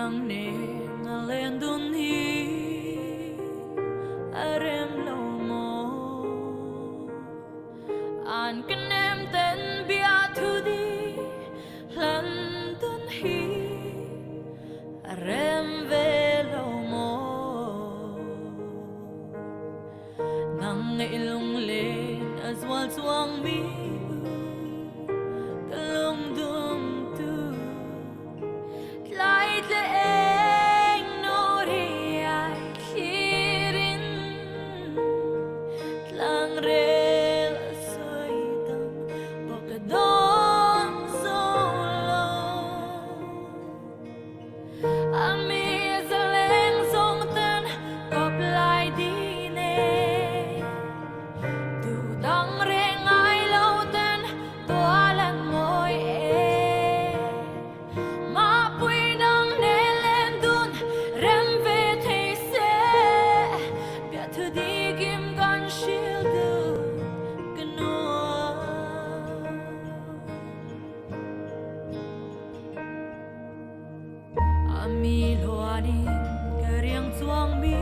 nang ne ngalen dun hi arem lo mo an kenem ten bia thu di lan dun hi arem ve lo mo nang ilung len azwal suang mi kalung dum tu light the eng no ri ai khirin lang rel soi dang bokadon solo ami zaleng song ten kop lai di ne tu dang reng ai lo ten to alan moi e ma pui nang ne len dun rem ve thei se bia thu di kim gan shil du kanoa ami lo anin kariang chuang mi